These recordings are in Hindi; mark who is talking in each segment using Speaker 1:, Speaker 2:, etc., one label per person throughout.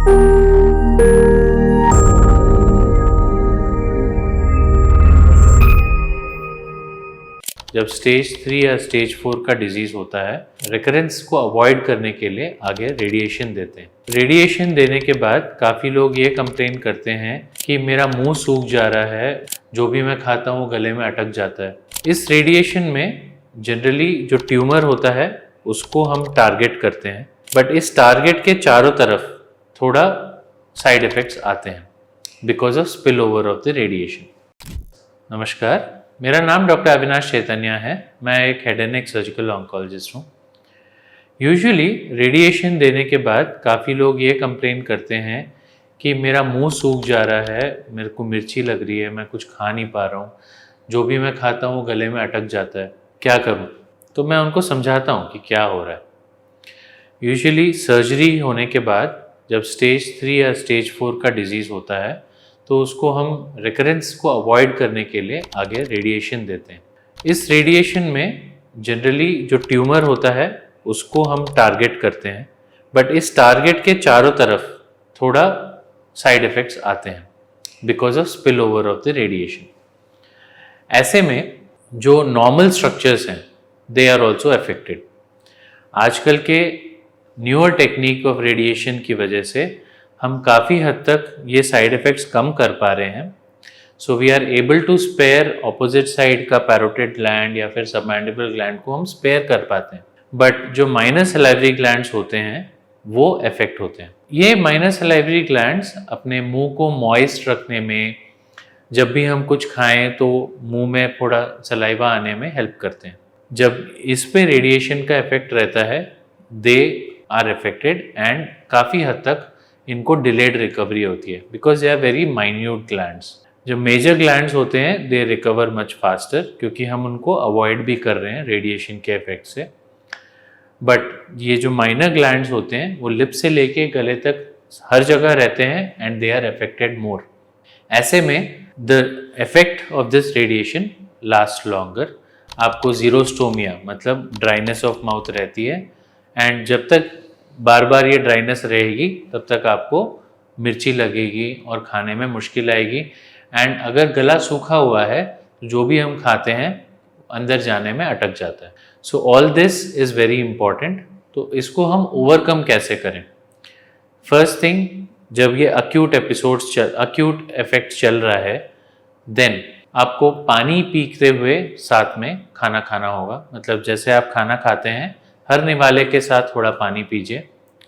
Speaker 1: जब स्टेज 3 या स्टेज 4 का डिजीज होता है, रिकरेंस को अवॉइड करने के लिए आगे रेडिएशन देते हैं। रेडिएशन देने के बाद काफ़ी लोग ये कंप्लेन करते हैं कि मेरा मुंह सूख जा रहा है, जो भी मैं खाता हूँ गले में अटक जाता है। इस रेडिएशन में जनरली जो ट्यूमर होता है उसको हम टारगेट करते हैं, बट इस टारगेट के चारों तरफ थोड़ा साइड इफेक्ट्स आते हैं because of spill over of the radiation. नमस्कार, मेरा नाम डॉक्टर अविनाश चैतन्य है। मैं एक head and neck surgical oncologist हूँ। यूजुअली रेडिएशन देने के बाद काफ़ी लोग ये कंप्लेन करते हैं कि मेरा मुंह सूख जा रहा है, मेरे को मिर्ची लग रही है, मैं कुछ खा नहीं पा रहा हूँ, जो भी मैं खाता हूँ गले में अटक जाता है, क्या करूँ? तो मैं उनको समझाता हूँ कि क्या हो रहा है। यूजुअली सर्जरी होने के बाद जब स्टेज 3 या स्टेज 4 का डिजीज़ होता है तो उसको हम रिकरेंस को अवॉइड करने के लिए आगे रेडिएशन देते हैं। इस रेडिएशन में जनरली जो ट्यूमर होता है उसको हम टारगेट करते हैं, बट इस टारगेट के चारों तरफ थोड़ा साइड इफेक्ट्स आते हैं because of spill over of the radiation. ऐसे में जो नॉर्मल स्ट्रक्चर्स हैं दे आर ऑल्सो अफेक्टेड। आजकल के न्यूअर टेक्निक ऑफ रेडिएशन की वजह से हम काफ़ी हद तक ये साइड इफ़ेक्ट्स कम कर पा रहे हैं। So we are able to spare opposite side का पैरोटिड ग्लैंड या फिर सबमैंडिबल ग्लैंड को हम स्पेयर कर पाते हैं, बट जो माइनर सलाइवरी ग्लैंड्स होते हैं वो अफेक्ट होते हैं। ये माइनर सलाइवरी ग्लैंड्स अपने मुंह को मॉइस्ट रखने में, जब भी हम कुछ खाएं तो मुंह में थोड़ा सलाइवा आने में हेल्प करते हैं। जब इस पे रेडिएशन का इफेक्ट रहता है दे आर अफेक्टेड एंड काफ़ी हद तक इनको डिलेड रिकवरी होती है because they are very minute glands. जो मेजर ग्लैंड्स होते हैं दे रिकवर मच फास्टर क्योंकि हम उनको अवॉइड भी कर रहे हैं रेडिएशन के इफेक्ट से। बट ये जो माइनर ग्लैंड्स होते हैं वो लिप से लेके गले तक हर जगह रहते हैं and they are affected more. ऐसे में the effect of this radiation last longer. आपको जीरोस्टोमिया मतलब ड्राइनेस ऑफ माउथ रहती है एंड जब तक बार बार ये ड्राइनेस रहेगी तब तक आपको मिर्ची लगेगी और खाने में मुश्किल आएगी। एंड अगर गला सूखा हुआ है तो जो भी हम खाते हैं अंदर जाने में अटक जाता है। So all this is very important. तो इसको हम ओवरकम कैसे करें? फर्स्ट थिंग, जब ये अक्यूट इफेक्ट चल रहा है देन आपको पानी पीते हुए साथ में खाना खाना होगा। मतलब जैसे आप खाना खाते हैं हर निवाले के साथ थोड़ा पानी पीजिए,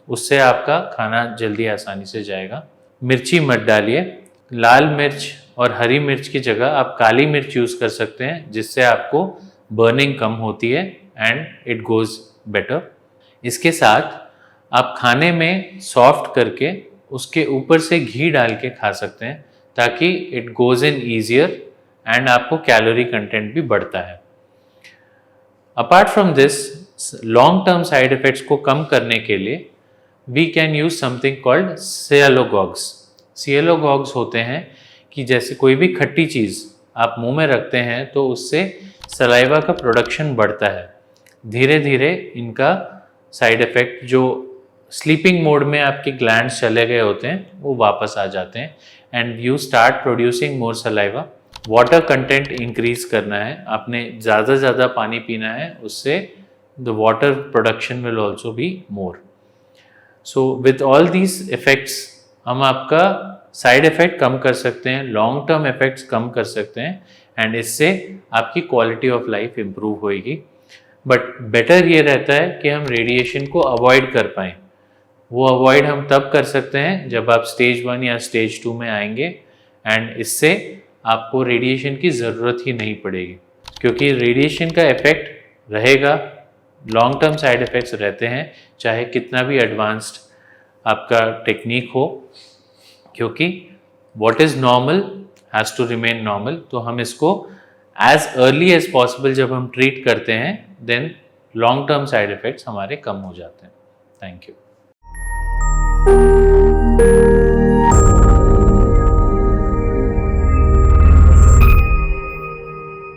Speaker 1: उससे आपका खाना जल्दी आसानी से जाएगा। मिर्ची मत डालिए। लाल मिर्च और हरी मिर्च की जगह आप काली मिर्च यूज़ कर सकते हैं जिससे आपको बर्निंग कम होती है एंड इट गोज़ बेटर। इसके साथ आप खाने में सॉफ्ट करके उसके ऊपर से घी डाल के खा सकते हैं ताकि it goes in easier and आपको कैलोरी कंटेंट भी बढ़ता है। Apart from this, long term side effects को कम करने के लिए we can use something called sialogogues. Sialogogues होते हैं कि जैसे कोई भी खट्टी चीज़ आप मुंह में रखते हैं तो उससे सलाइवा का प्रोडक्शन बढ़ता है। धीरे धीरे इनका साइड इफेक्ट, जो स्लीपिंग मोड में आपके ग्लैंड्स चले गए होते हैं, वो वापस आ जाते हैं and you start producing more saliva. Water content increase करना है, आपने ज़्यादा पानी पीना है, उससे the water production will also be more. So with all these effects हम आपका साइड इफेक्ट कम कर सकते हैं, लॉन्ग टर्म इफेक्ट्स कम कर सकते हैं एंड इससे आपकी क्वालिटी ऑफ लाइफ इम्प्रूव होएगी। बट बेटर ये रहता है कि हम रेडिएशन को अवॉइड कर पाएँ। वो अवॉइड हम तब कर सकते हैं जब आप स्टेज 1 या स्टेज 2 में आएंगे एंड इससे आपको रेडिएशन की ज़रूरत ही नहीं पड़ेगी क्योंकि रेडिएशन का इफेक्ट रहेगा, लॉन्ग टर्म साइड इफ़ेक्ट्स रहते हैं चाहे कितना भी एडवांस्ड आपका टेक्निक हो, क्योंकि what is normal has to remain normal. तो हम इसको एज अर्ली एज पॉसिबल जब हम ट्रीट करते हैं then long term side effects हमारे कम हो जाते हैं। Thank you.